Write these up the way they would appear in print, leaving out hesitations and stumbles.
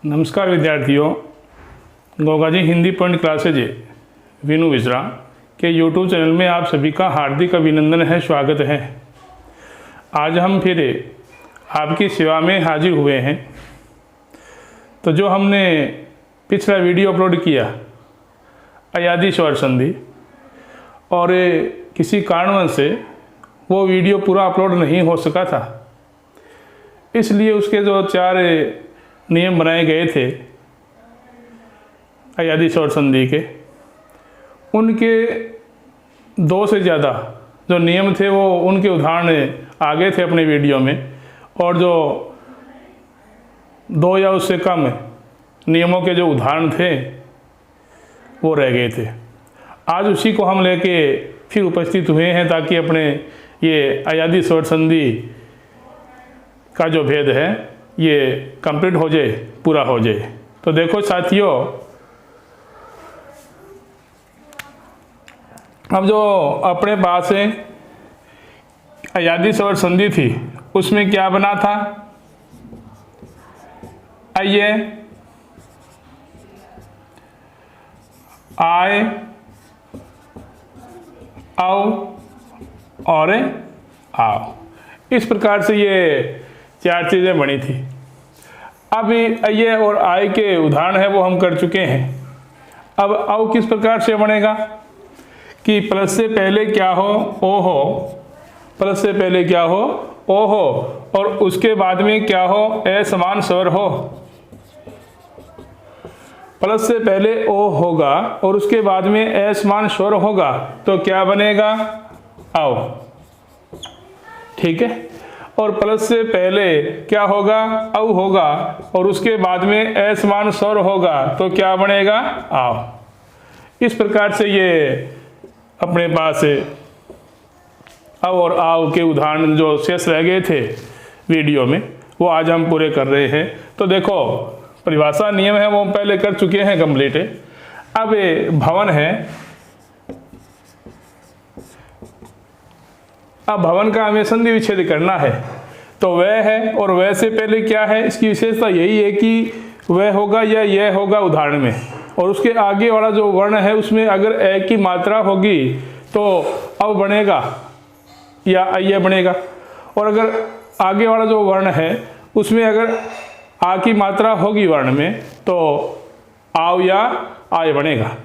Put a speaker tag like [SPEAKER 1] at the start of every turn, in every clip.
[SPEAKER 1] नमस्कार विद्यार्थियों, Gogaji Hindi point classes Vinoo Mishra के यूट्यूब चैनल में आप सभी का हार्दिक अभिनंदन है, स्वागत है। आज हम फिर आपकी सेवा में हाजिर हुए हैं। तो जो हमने पिछला वीडियो अपलोड किया अयादी स्वर संधि, और किसी कारणवश से वो वीडियो पूरा अपलोड नहीं हो सका था, इसलिए उसके जो 4 नियम बनाए गए थे अयादी स्वर संधि के, उनके 2 से ज़्यादा जो नियम थे वो उनके उदाहरण आ गए थे अपने वीडियो में, और जो 2 या उससे कम नियमों के जो उदाहरण थे वो रह गए थे। आज उसी को हम लेके फिर उपस्थित हुए हैं ताकि अपने ये अयादी स्वर संधि का जो भेद है ये कंप्लीट हो जाए, पूरा हो जाए। तो देखो साथियों, अब जो अपने पास अयादी स्वर संधि थी उसमें क्या बना था, आइए, आए, आओ और आओ, इस प्रकार से ये 4 चीज़ें बनी थी। अब ये और आय के उदाहरण है वो हम कर चुके हैं। अब आओ किस प्रकार से बनेगा कि प्लस से पहले क्या हो, ओ हो, प्लस से पहले क्या हो, ओ हो, और उसके बाद में क्या हो, ए समान स्वर हो। प्लस से पहले ओ होगा और उसके बाद में ए समान स्वर होगा तो क्या बनेगा, आओ, ठीक है। और प्लस से पहले क्या होगा, औ होगा, और उसके बाद में ए समान स्वर होगा तो क्या बनेगा, आओ। इस प्रकार से ये अपने पास औ और आओ के उदाहरण जो शेष रह गए थे वीडियो में वो आज हम पूरे कर रहे हैं। तो देखो, परिभाषा नियम है वो हम पहले कर चुके हैं कंप्लीट। अब भवन है, अब भवन का हमें संधि विच्छेद करना है, तो वह है और वह से पहले क्या है, इसकी विशेषता यही है कि वह होगा या यह होगा उदाहरण में, और उसके आगे वाला जो वर्ण है उसमें अगर ए की मात्रा होगी तो अब बनेगा या अय बनेगा, और अगर आगे वाला जो वर्ण है उसमें अगर आ की मात्रा होगी वर्ण में तो आव या आय बनेगा।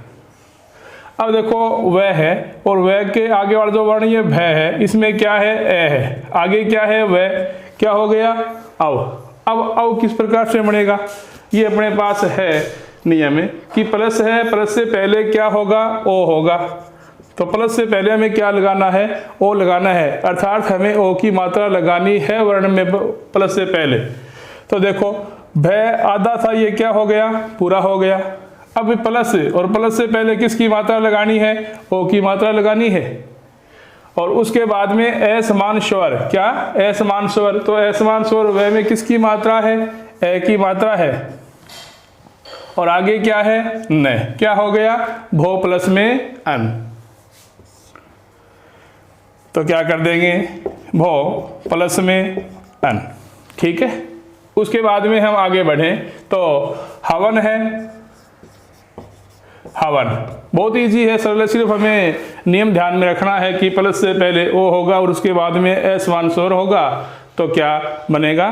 [SPEAKER 1] अब देखो वह है और वह के आगे वाला जो वर्ण ये भय है, इसमें क्या है, ए है, आगे क्या है, वह, क्या हो गया, अव। अब अव किस प्रकार से बनेगा, ये अपने पास है नियम है कि प्लस है, प्लस से पहले क्या होगा, ओ होगा, तो प्लस से पहले हमें क्या लगाना है, ओ लगाना है, अर्थात हमें ओ की मात्रा लगानी है वर्ण में प्लस से पहले। तो देखो भय आधा था, ये क्या हो गया, पूरा हो गया। अब प्लस और प्लस से पहले किसकी मात्रा लगानी है, ओ की मात्रा लगानी है, और उसके बाद में ए समान स्वर, क्या, ए समान स्वर, तो ए समान स्वर वह में किसकी मात्रा है, ए की मात्रा है, और आगे क्या है, न, क्या हो गया, भो प्लस में अन। तो क्या कर देंगे, भो प्लस में अन, ठीक है। उसके बाद में हम आगे बढ़ें तो हवन है, हवन बहुत इजी है, सरल है, सिर्फ हमें नियम ध्यान में रखना है कि प्लस से पहले ओ होगा और उसके बाद में ए समान स्वर होगा तो क्या बनेगा,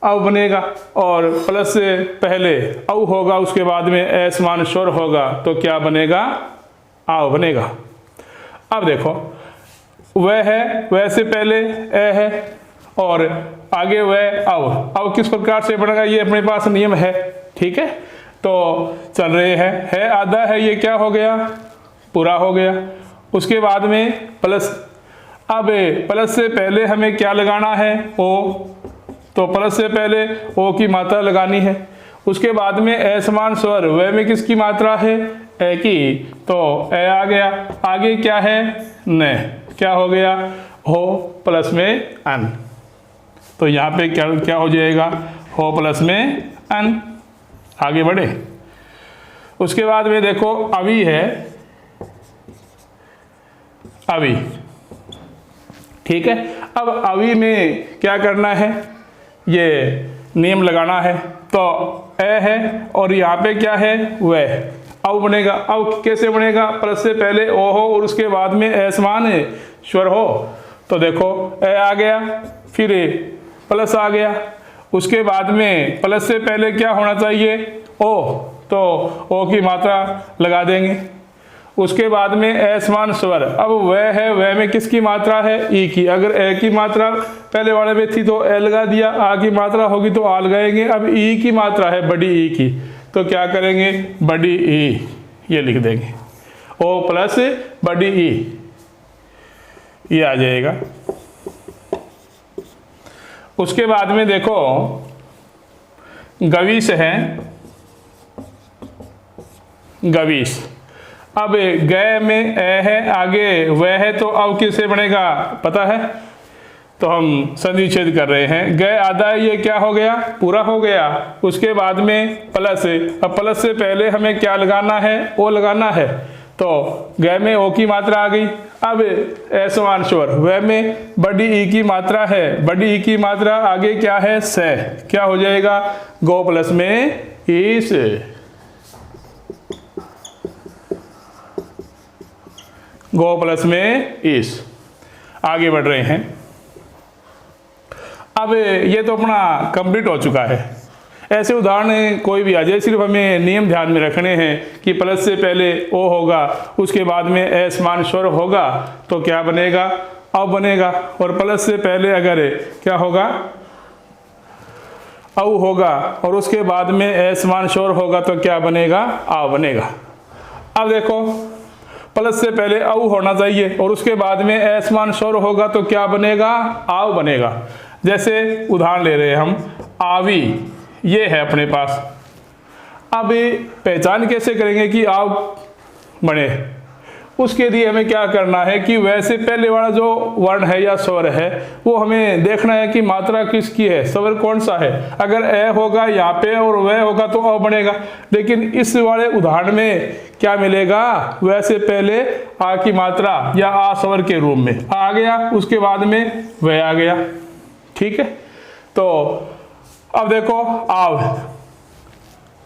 [SPEAKER 1] औ बनेगा, और प्लस से पहले औ होगा उसके बाद में ए समान स्वर होगा तो क्या बनेगा, आओ बनेगा। अब देखो वह है, वह से पहले ए है और आगे वह औ किस प्रकार से बनेगा, ये अपने पास नियम है, ठीक है। तो चल रहे हैं, है आधा है, ये क्या हो गया, पूरा हो गया। उसके बाद में प्लस, अब प्लस से पहले हमें क्या लगाना है, ओ, तो प्लस से पहले ओ की मात्रा लगानी है। उसके बाद में ए समान स्वर, वह में किसकी मात्रा है, ए की, तो ए आ गया, आगे क्या है, न, क्या हो गया, हो प्लस में अन, तो यहाँ पे क्या हो जाएगा, हो प्लस में अन। आगे बढ़े, उसके बाद में देखो अवि है, अवि, ठीक है। अब अवि में क्या करना है, ये नियम लगाना है तो ए है और यहाँ पे क्या है वह, अब बनेगा। अब कैसे बनेगा, प्लस से पहले ओ हो और उसके बाद में ए समान स्वर हो। तो देखो ए आ गया, फिर प्लस आ गया, उसके बाद में प्लस से पहले क्या होना चाहिए ओ, तो ओ की मात्रा लगा देंगे। उसके बाद में ए समान स्वर, अब वह है, वह में किसकी मात्रा है ई की। अगर ए की मात्रा पहले वाले में थी तो ए लगा दिया, आ की मात्रा होगी तो आ लगाएंगे। अब ई की मात्रा है बड़ी ई की, तो क्या करेंगे बड़ी ई ये लिख देंगे, ओ प्लस बड़ी ई ये आ जाएगा। उसके बाद में देखो गवीश है, गवीश, अब गए में ए है, आगे वह है, तो अब किससे बनेगा पता है, तो हम संधि छेद कर रहे हैं। गए आधा है, ये क्या हो गया पूरा हो गया। उसके बाद में प्लस, अब प्लस से पहले हमें क्या लगाना है ओ लगाना है, तो गए में ओ की मात्रा आ गई। अब ए समान स्वर, वह में बड़ी ई की मात्रा है, बड़ी ई की मात्रा आगे क्या है से, क्या हो जाएगा गो प्लस में इस, गो प्लस में इस। आगे बढ़ रहे हैं। अब ये तो अपना कंप्लीट हो चुका है। ऐसे उदाहरण कोई भी आ जाए, सिर्फ हमें नियम ध्यान में रखने हैं कि प्लस से पहले ओ होगा, उसके बाद में ए समान स्वर होगा तो क्या बनेगा अब बनेगा, और प्लस से पहले अगर क्या होगा औ होगा और उसके बाद में ए समान स्वर होगा तो क्या बनेगा आ बनेगा। अब देखो प्लस से पहले औ होना चाहिए और उसके बाद में ए समान स्वर होगा तो क्या बनेगा आव बनेगा। जैसे उदाहरण ले रहे हैं हम, आवी ये है अपने पास। अब पहचान कैसे करेंगे कि आव बने, उसके लिए हमें क्या करना है कि वैसे पहले वाला जो वर्ण है या स्वर है वो हमें देखना है कि मात्रा किसकी है, स्वर कौन सा है। अगर ए होगा यहाँ पे और वह होगा तो अ बनेगा, लेकिन इस वाले उदाहरण में क्या मिलेगा वैसे पहले आ की मात्रा या आ स्वर के रूप में आ गया, उसके बाद में वह आ गया। ठीक है, तो अब देखो आव,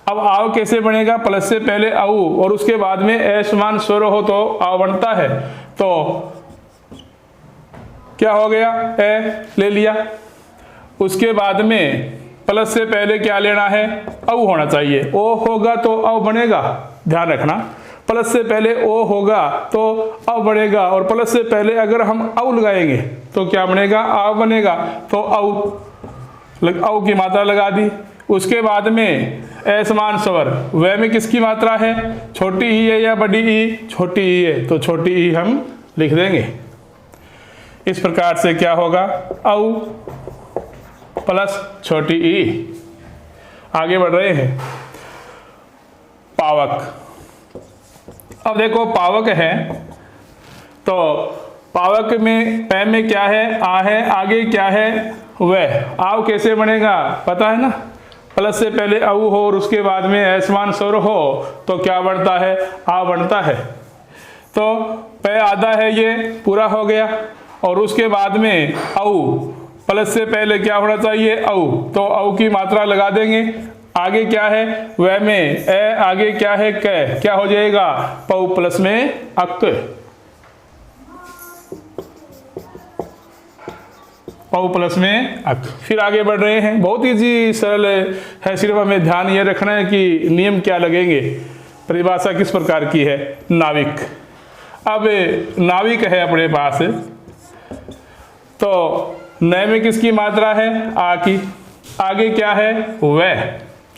[SPEAKER 1] अब आव कैसे बनेगा, प्लस से पहले औ और उसके बाद में ए समान स्वर हो तो आव बनता है। तो क्या हो गया ए ले लिया, उसके बाद में प्लस से पहले क्या लेना है औ होना चाहिए, ओ होगा तो औ बनेगा, ध्यान रखना प्लस से पहले ओ होगा तो औ बनेगा, और प्लस से पहले अगर हम औ लगाएंगे तो क्या बनेगा आ बनेगा। तो औ की मात्रा लगा दी। उसके बाद में ए समान स्वर, वह में किसकी मात्रा है छोटी ई है या बड़ी ई, छोटी ई है तो छोटी ई हम लिख देंगे। इस प्रकार से क्या होगा औ प्लस छोटी ई। आगे बढ़ रहे हैं, पावक। अब देखो पावक है तो पावक में पै में क्या है आ है, आगे क्या है वह। आव कैसे बनेगा पता है ना, प्लस से पहले औ हो और उसके बाद में ए समान स्वर हो तो क्या बनता है आ बनता है। तो पै आधा है ये पूरा हो गया, और उसके बाद में औ प्लस से पहले क्या होना चाहिए औ, तो औ की मात्रा लगा देंगे। आगे क्या है वह में ए, आगे क्या है क, क्या हो जाएगा पौ प्लस में अक, पौ प्लस में अक। फिर आगे बढ़ रहे हैं, बहुत इजी सरल है, सिर्फ हमें ध्यान ये रखना है कि नियम क्या लगेंगे। परिभाषा किस प्रकार की है, नाविक। अब नाविक है अपने पास, तो नए में किसकी मात्रा है आ की, आगे क्या है वह।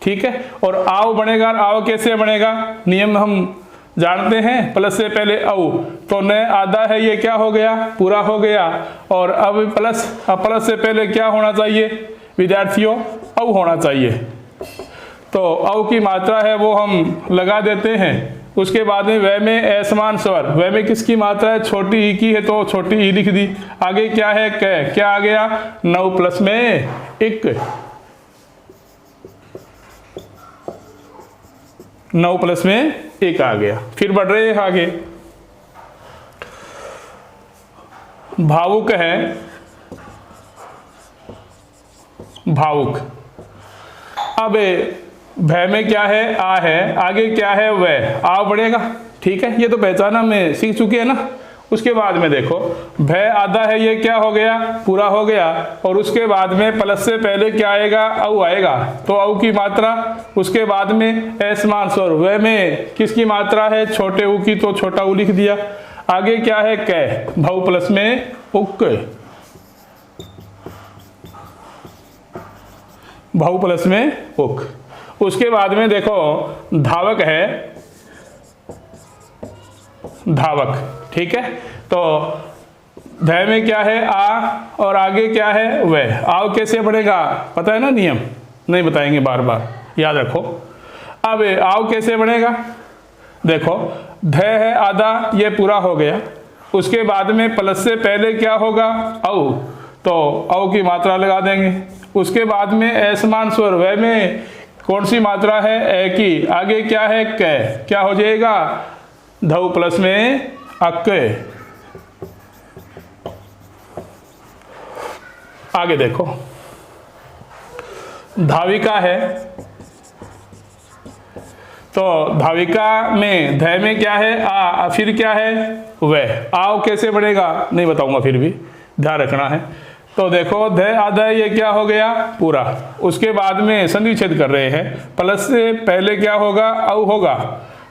[SPEAKER 1] ठीक है, और आव बनेगा, आव कैसे बनेगा नियम हम जानते हैं, प्लस से पहले औ तो न आधा है ये क्या हो गया पूरा हो गया, और अब प्लस से पहले क्या होना चाहिए विद्यार्थियों औ होना चाहिए। तो औ की मात्रा है वो हम लगा देते हैं। उसके बाद में वह में ए समान स्वर, वह में किसकी मात्रा है छोटी ई की है तो छोटी ई लिख दी। आगे क्या है क, क्या आ गया 9 प्लस में 1, 9 प्लस में 1 आ गया। फिर बढ़ रहे हैं आगे, भावुक है, भावुक। अब भय में क्या है, आ है, आगे क्या है, वह, आ बढ़ेगा। ठीक है, ये तो पहचाना में सीख चुके हैं ना। उसके बाद में देखो भय आधा है, ये क्या हो गया, पूरा हो गया। और उसके बाद में प्लस से पहले क्या आएगा, औ आएगा, तो औ की मात्रा। उसके बाद में असमान स्वर, वह में किसकी मात्रा है, छोटे ऊ की, तो छोटा ऊ लिख दिया। आगे क्या है, कै, भव प्लस में उक, भव प्लस में उक। उसके बाद में देखो धावक है, धावक। ठीक है, तो धय में क्या है, आ, और आगे क्या है, वह। आओ कैसे बढ़ेगा, पता है ना नियम, नहीं बताएंगे, बार बार याद रखो। अब आओ कैसे बढ़ेगा, देखो धय है आधा, ये पूरा हो गया। उसके बाद में प्लस से पहले क्या होगा, औ, तो औ की मात्रा लगा देंगे। उसके बाद में असमान स्वर, वह में कौन सी मात्रा है, ए की। आगे क्या है, कै, क्या हो जाएगा, धव प्लस में अक। आगे देखो धाविका है, तो धाविका में धय में क्या है, आ, फिर क्या है, वह। आओ कैसे बढ़ेगा, नहीं बताऊंगा, फिर भी ध्यान रखना है। तो देखो धय आधा, ये क्या हो गया, पूरा। उसके बाद में संधि विच्छेद कर रहे हैं, प्लस से पहले क्या होगा, औ होगा,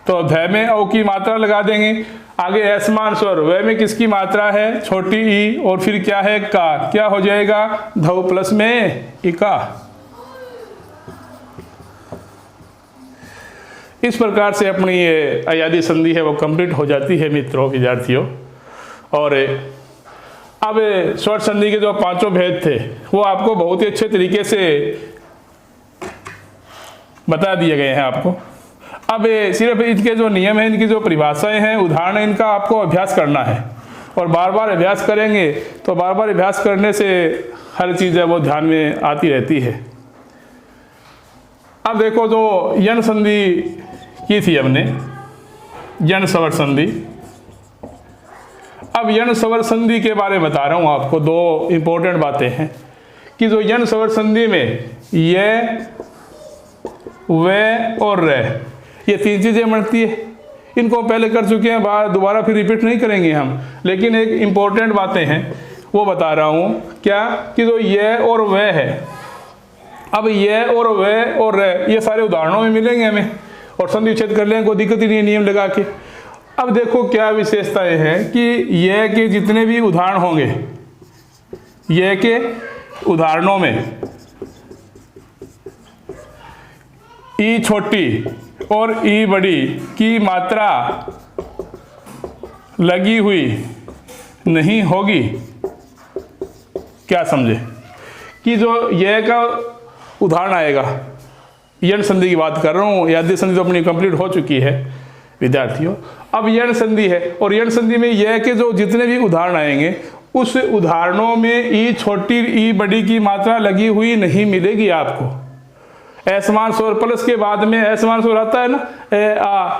[SPEAKER 1] तो धय में औ की मात्रा लगा देंगे। आगे असमान स्वर, वह में किसकी मात्रा है, छोटी ई, और फिर क्या है, का, क्या हो जाएगा, धव प्लस में इका। इस प्रकार से अपनी ये अयादी संधि है वो कंप्लीट हो जाती है मित्रों, विद्यार्थियों। और अब स्वर संधि के जो पांचों भेद थे वो आपको बहुत ही अच्छे तरीके से बता दिए गए हैं आपको। अब सिर्फ इनके जो नियम हैं, इनकी जो परिभाषाएं हैं, उदाहरण, इनका आपको अभ्यास करना है। और बार बार अभ्यास करेंगे तो बार बार अभ्यास करने से हर चीज़ है वो ध्यान में आती रहती है। अब देखो जो यण संधि की थी हमने, यण स्वर संधि। अब यण स्वर संधि के बारे में बता रहा हूँ आपको। दो इंपॉर्टेंट बातें हैं कि जो यण स्वर संधि में ये, वे और रे, ये तीन चीज़ें बनती है। इनको पहले कर चुके हैं, दोबारा फिर रिपीट नहीं करेंगे हम, लेकिन एक इम्पोर्टेंट बातें हैं वो बता रहा हूँ। क्या कि जो ये और वह है, अब ये और वह और रे, ये सारे उदाहरणों में मिलेंगे हमें, और संधि विच्छेद कर लेंगे, कोई दिक्कत ही नहीं, नियम लगा के। अब देखो क्या विशेषताएं हैं कि ये के जितने भी उदाहरण होंगे, ये के उदाहरणों में ई छोटी और ई बड़ी की मात्रा लगी हुई नहीं होगी। क्या समझे कि जो यह का उदाहरण आएगा, यण संधि की बात कर रहा हूँ, यादी संधि तो अपनी कंप्लीट हो चुकी है विद्यार्थियों। अब यण संधि है, और यण संधि में यह के जो जितने भी उदाहरण आएंगे उस उदाहरणों में ई छोटी ई बड़ी की मात्रा लगी हुई नहीं मिलेगी आपको। असमान स्वर प्लस के बाद में असमान स्वर आता है ना, ए आ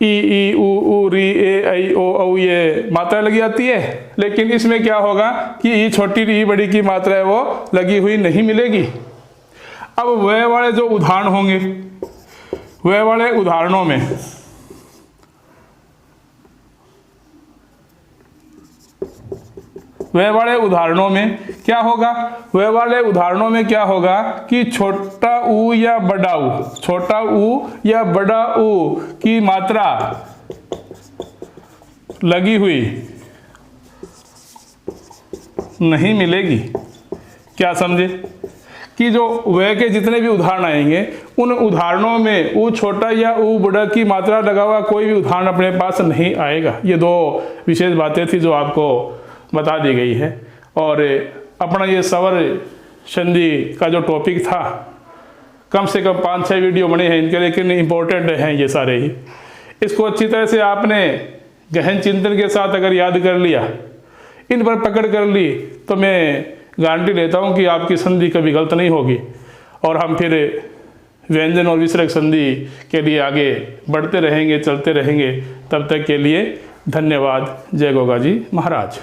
[SPEAKER 1] ई उ री ए ऐ ओ औ, ये मात्रा लगी आती है। लेकिन इसमें क्या होगा कि ई छोटी ई बड़ी की मात्रा है वो लगी हुई नहीं मिलेगी। अब वह वाले जो उदाहरण होंगे, वह वाले उदाहरणों में वह वाले उदाहरणों में क्या होगा, वह वाले उदाहरणों में क्या होगा कि छोटा ऊ या बड़ा ऊ, छोटा ऊ या बड़ा ऊ की मात्रा लगी हुई नहीं मिलेगी। क्या समझे कि जो वह के जितने भी उदाहरण आएंगे उन उदाहरणों में ऊ छोटा या ऊ बड़ा की मात्रा लगा हुआ कोई भी उदाहरण अपने पास नहीं आएगा। ये दो विशेष बातें थी जो आपको बता दी गई है। और अपना ये स्वर संधि का जो टॉपिक था, कम से कम 5-6 वीडियो बने हैं इनके, लेकिन इम्पोर्टेंट हैं ये सारे ही। इसको अच्छी तरह से आपने गहन चिंतन के साथ अगर याद कर लिया, इन पर पकड़ कर ली, तो मैं गारंटी लेता हूँ कि आपकी संधि कभी गलत नहीं होगी। और हम फिर व्यंजन और विसर्ग संधि के लिए आगे बढ़ते रहेंगे, चलते रहेंगे। तब तक के लिए धन्यवाद। जय गोगा जी महाराज।